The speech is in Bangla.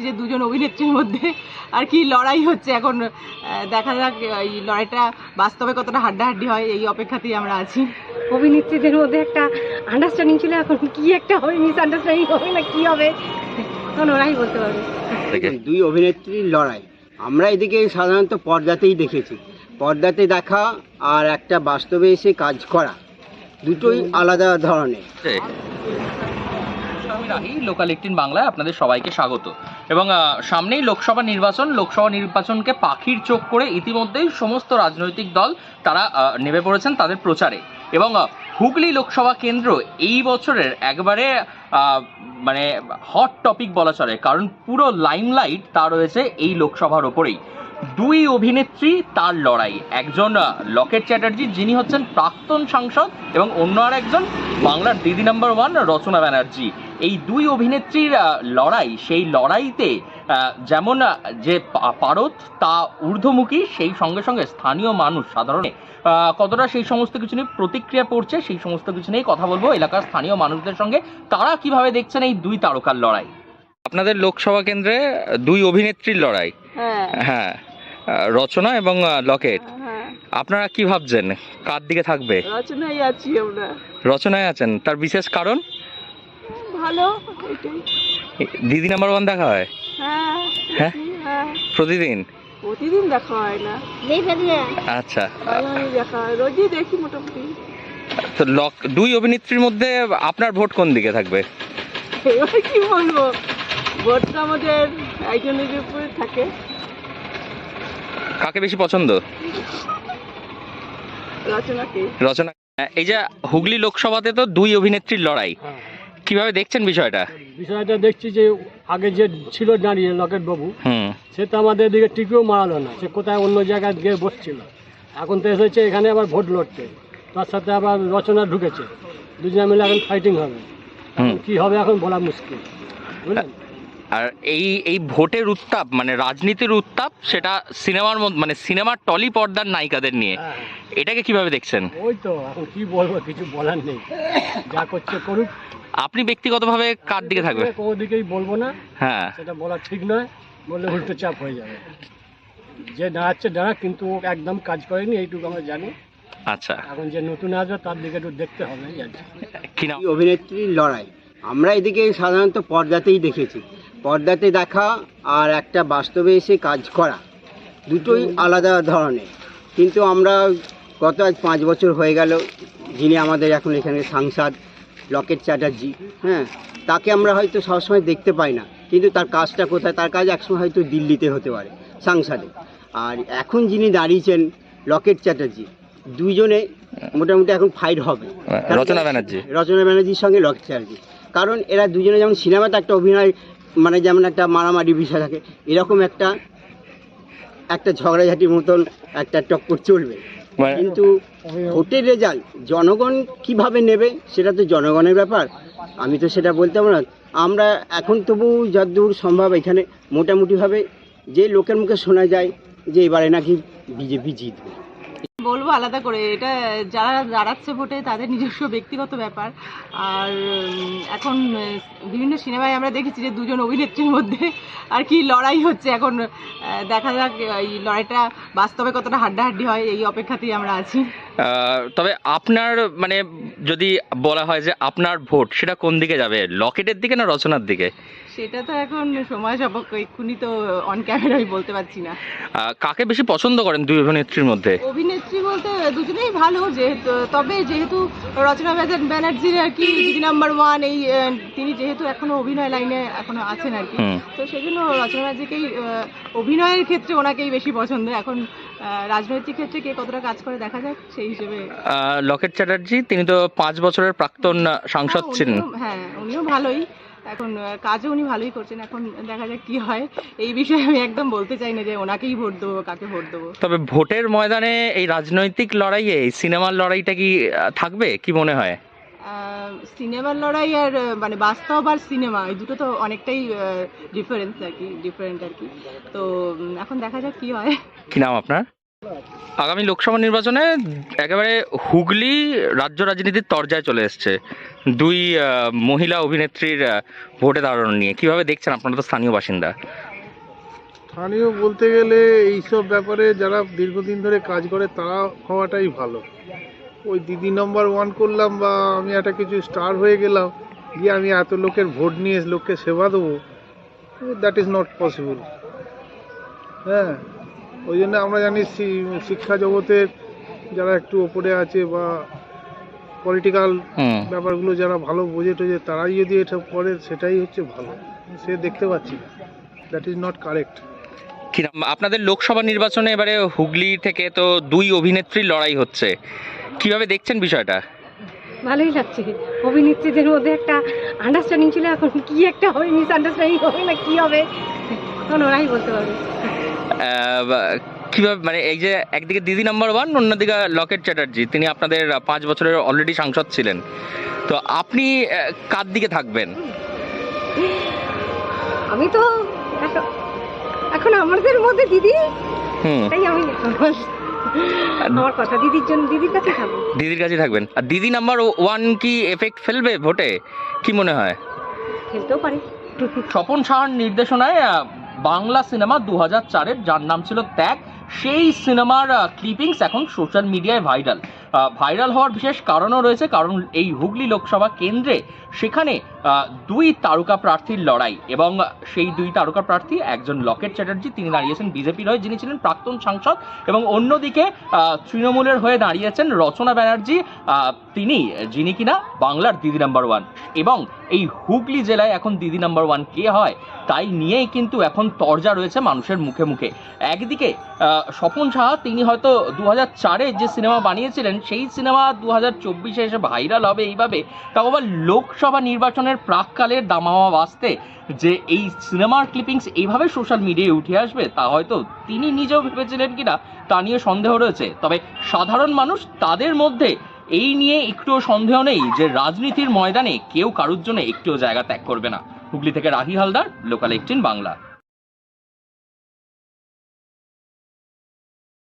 যে দুজন অভিনেত্রীর মধ্যে আর কি লড়াই হচ্ছে এখন, দেখা যাক এই লড়াইটা বাস্তবে কতটা হাড্ডাহাড্ডি হয়, এই অপেক্ষাতেই আমরা আছি। অভিনেত্রীদের মধ্যে একটা আন্ডারস্ট্যান্ডিং ছিল, এখন কি একটা হবে, মিসআন্ডারস্ট্যান্ডিং হবে না কি হবে তখন ওরাই বলতে পারবে। দুই অভিনেত্রীর লড়াই আমরা এদিকে সাধারণত পর্দাতেই দেখেছি। পর্দাতে দেখা আর একটা বাস্তবে এসে কাজ করা দুটোই আলাদা ধরনের। লোকাল 18 বাংলায় আপনাদের সবাইকে স্বাগত। এবং সামনেই লোকসভা নির্বাচনকে পাখির চোখ করে ইতিমধ্যেই সমস্ত রাজনৈতিক দল তারা নেমে পড়েছেন তাদের প্রচারে। এবং হুগলি লোকসভা কেন্দ্র এই বছরের একবারে মানে হট টপিক বলা চলে, কারণ পুরো লাইমলাইট তা রয়েছে এই লোকসভার ওপরেই। দুই অভিনেত্রী তার লড়াই, একজন লকেট চ্যাটার্জি যিনি হচ্ছেন প্রাক্তন সাংসদ এবং অন্য আর একজন বাংলার দিদি নাম্বার 1 রচনা ব্যানার্জি। এই দুই অভিনেত্রীর লড়াই, সেই লড়াইতে যেমন যে পারদ তা ঊর্ধ্বমুখী, সেই সঙ্গে সঙ্গে স্থানীয় মানুষ সাধারণ কতটা সেই সমস্ত কিছু নিয়ে প্রতিক্রিয়া পড়ছে, সেই সমস্ত কিছু নিয়েই কথা বলবো এলাকার স্থানীয় মানুষদের সঙ্গে। তারা কিভাবে দেখছেন এই দুই তারকার লড়াই। আপনাদের লোকসভা কেন্দ্রে দুই অভিনেত্রীর লড়াই, হ্যাঁ, রচনা এবং লকেট, আপনারা কি ভাবছেন কার দিকে থাকবে? রচনায় আছি আমরা। রচনায় আছেন, তার বিশেষ কারণ? ভালো, দিদি নাম্বার 1 দেখা হয়? হ্যাঁ, প্রতিদিন? প্রতিদিন দেখা হয় না, আচ্ছা, দেখা হয়, রোজই দেখি মোটামুটি। তো দুই অভিনেত্রীর মধ্যে আপনার ভোট কোন দিকে থাকবে? এবার কি বলবো, ভোটটা আমাদের একজনের উপরে থাকে। কাকে বেশি পছন্দ? রচনাকে। রচনা। এই যে হুগলি লোকসভাতে তো দুই অভিনেত্রীর লড়াই, কিভাবে দেখছেন বিষয়টা? বিষয়টা দেখছি যে আগে যে ছিল দাঁড়িয়ে লকেট বাবু, সে তো আমাদের দিকে টিকেও মারালো না, সে কোথায় অন্য জায়গায় গিয়ে বসছিল। এখন তো এসেছে এখানে আবার ভোট লড়তে, তার সাথে আবার রচনা ঢুকেছে, দুজনে মিলে এখন ফাইটিং হবে। কি হবে এখন বলা মুশকিল, বুঝলেন? আর এই ভোটের উত্তাপ, মানে রাজনীতির উত্তাপ, সেটা সিনেমার মধ্যে, মানে সিনেমার টলি পর্দার নায়িকাদের নিয়ে, এটাকে কিভাবে দেখছেন? ওই তো এখন কি বলবো, কিছু বলার নেই, যা করছে করুক। আপনি ব্যক্তিগতভাবে কার দিকে থাকবে? কোনো দিকেই বলবো না, হ্যাঁ, সেটা বলা ঠিক নয়, বললে উল্টো চাপ হয়ে যাবে। যে দাঁড়াচ্ছে দাঁড়া, কিন্তু ও একদম কাজ করেনি এইটুকু আমরা জানি। আচ্ছা, এখন যে নতুন আসবে তার দিকে একটু দেখতে হবে। কি নাম? অভিনেত্রীর লড়াই আমরা এদিকে সাধারণত পর্দাতেই দেখেছি। পর্দাতে দেখা আর একটা বাস্তবে এসে কাজ করা দুটোই আলাদা ধরনের। কিন্তু আমরা গত আজ 5 বছর হয়ে গেল, যিনি আমাদের এখন এখানে সাংসদ লকেট চ্যাটার্জি, হ্যাঁ, তাকে আমরা হয়তো সবসময় দেখতে পাই না, কিন্তু তার কাজটা কোথায়? তার কাজ একসময় হয়তো দিল্লিতে হতে পারে সংসদে। আর এখন যিনি দাঁড়িয়েছেন লকেট চ্যাটার্জি, দুইজনে মোটামুটি এখন ফাইট হবে। রচনা ব্যানার্জির সঙ্গে লকেট চ্যাটার্জি, কারণ এরা দুজনে যেমন সিনেমাতে একটা অভিনয়, মানে যেমন একটা মারামারি বিষয় থাকে, এরকম একটা ঝগড়াঝাটির মতন একটা টক্কর চলবে। কিন্তু ভোটের রেজাল্ট জনগণ কিভাবে নেবে সেটা তো জনগণের ব্যাপার, আমি তো সেটা বলতে পারবো না। আমরা এখন তবু যতদূর সম্ভব এখানে মোটামুটিভাবে যে লোকের মুখে শোনা যায় যে এবারে নাকি বিজেপি জিতবে। বলবো আলাদা করে, এটা যারা দাঁড়াচ্ছে ভোটে তাদের নিজস্ব ব্যক্তিগত ব্যাপার। আর এখন বিভিন্ন সিনেমায় আমরা দেখেছি যে দুজন অভিনেত্রীর মধ্যে আর কি লড়াই হচ্ছে এখন, দেখা যাক এই লড়াইটা বাস্তবে কতটা হাড্ডাহাড্ডি হয়, এই অপেক্ষাতেই আমরা আছি। তবে আপনার, মানে যদি বলা হয় যে আপনার ভোট, সেটা কোন দিকে যাবে, লকেটের দিকে না রচনার দিকে? সেটা তো এখন সময় সাপেক্ষ, এক্ষুনি তো অন ক্যামেরায় বলতে পারছি না। কাকে বেশি পছন্দ করেন দুই অভিনেত্রীর মধ্যে? অভিনেত্রী বলতে দুজনেই ভালো, যেহেতু রচনা ব্যানার্জির আর কি দিদি নাম্বার 1, এই তিনি যেহেতু এখনো অভিনয় লাইনে এখনো আছেন আর কি, তো সেই জন্য রচনা ব্যানার্জিকেই অভিনয়ের ক্ষেত্রে ওনাকেই বেশি পছন্দ। এখন রাজনৈতিক ক্ষেত্রে কে কতটা কাজ করে দেখা যাক সেই হিসেবে। লকেট চ্যাটার্জি, তিনি তো 5 বছরের প্রাক্তন সাংসদ ছিলেন। হ্যাঁ, উনিও ভালোই, এখন কাজও উনি ভালোই করছেন। এখন দেখা যাক কি হয়, এই বিষয়ে আমি একদম বলতে চাই না যে ওনাকেই ভোট দেবো, কাকে ভোট দেবো। তবে ভোটের ময়দানে এই রাজনৈতিক লড়াইয়ে এই সিনেমার লড়াইটা কি থাকবে, কি মনে হয়? সিনেমার লড়াই আর মানে বাস্তব আর সিনেমা, এই দুটো তো অনেকটাই ডিফারেন্ট আর কি। তো এখন দেখা যাক কি হয়। কি নাম আপনার? আগামী লোকসভা নির্বাচনে একেবারে হুগলি রাজ্য রাজনীতির তরজায় চলে এসছে দুই মহিলা অভিনেত্রীর ভোটে দাঁড়ানো নিয়ে কিভাবে দেখছেন? আপনারা তো স্থানীয় বাসিন্দা। স্থানীয় বলতে গেলে এইসব ব্যাপারে যারা দীর্ঘদিন ধরে কাজ করে তারা হওয়াটাই ভালো। ওই দিদি নম্বর 1 করলাম বা আমি একটা কিছু স্টার হয়ে গেলাম, গিয়ে আমি এত লোকের ভোট নিয়ে লোককে সেবা দেবো, দ্যাট ইজ নট পসিবল। হ্যাঁ, ওই জন্য আমরা জানি শিক্ষা জগতের যারা একটু ওপরে আছে বা পলিটিক্যাল ব্যাপারগুলো যারা ভালো বোঝে টোঝে তারাই যদি এটা করে সেটাই হচ্ছে ভালো। সে দেখতে পাচ্ছি না, দ্যাট ইজ নট কারেক্ট। আপনাদের লোকসভা নির্বাচনে এবারে হুগলি থেকে তো দুই অভিনেত্রীর লড়াই হচ্ছে, কিভাবে দেখছেন বিষয়টা? ভালোই লাগছে। অভিনেত্রীদের মধ্যে একটা আন্ডারস্ট্যান্ডিং ছিল, এখন কি একটা হবে, মিসআন্ডারস্ট্যান্ডিং হবে না কি হবে তখন ওরাই বলতে পারবে। কিভাবে মানে এই যে একদিকে দিদি নাম্বার 1, অন্যদিকে লকেট চ্যাটার্জি, তিনি আপনাদের 5 বছরের অলরেডি সাংসদ ছিলেন, তো আপনি কার দিকে থাকবেন? আমি তো এখন আমাদের মধ্যে দিদি, তাই আমি আমার কথা দিদির জন্য দিদির কাছে থাকবো। দিদির কাছে থাকবেন। আর দিদি নাম্বার 1 কি এফেক্ট ফেলবে ভোটে, কি মনে হয়? খেলতেও পারি। স্বপন সাহার নির্দেশনায় বাংলা সিনেমা 2004-এর যার নাম ছিল ত্যাগ, সেই সিনেমার ক্লিপিংস এখন সোশ্যাল মিডিয়ায় ভাইরাল হওয়ার বিশেষ কারণও রয়েছে, কারণ এই হুগলি লোকসভা কেন্দ্রে সেখানে দুই তারকা প্রার্থীর লড়াই, এবং সেই দুই তারকা প্রার্থী একজন লকেট চ্যাটার্জি, তিনি দাঁড়িয়েছেন বিজেপির হয়ে, যিনি ছিলেন প্রাক্তন সাংসদ, এবং অন্যদিকে তৃণমূলের হয়ে দাঁড়িয়েছেন রচনা ব্যানার্জি, যিনি কিনা বাংলার দিদি নাম্বার 1। এবং এই হুগলি জেলায় এখন দিদি নাম্বার 1 কে হয় তাই নিয়েই কিন্তু এখন তরজা রয়েছে মানুষের মুখে মুখে। একদিকে স্বপন সাহা, তিনি হয়তো 2004-এ যে সিনেমা বানিয়েছিলেন সেই সিনেমা 2024-এ এসে ভাইরাল হবে এইভাবে, তাও আবার লোকসভা নির্বাচনের প্রাককালের দামামা বাজতে যে এই সিনেমার ক্লিপিংস এইভাবে সোশ্যাল মিডিয়ায় উঠে আসবে তা হয়তো তিনি নিজেও ভেবেছিলেন কিনা তা নিয়ে সন্দেহ রয়েছে। তবে সাধারণ মানুষ, তাদের মধ্যে এই নিয়ে একটুও সন্দেহ নেই যে রাজনীতির ময়দানে কেউ কারুর জন্য একটুও জায়গা ত্যাগ করবে না। হুগলি থেকে রাহি হালদার, লোকাল 18 বাংলা।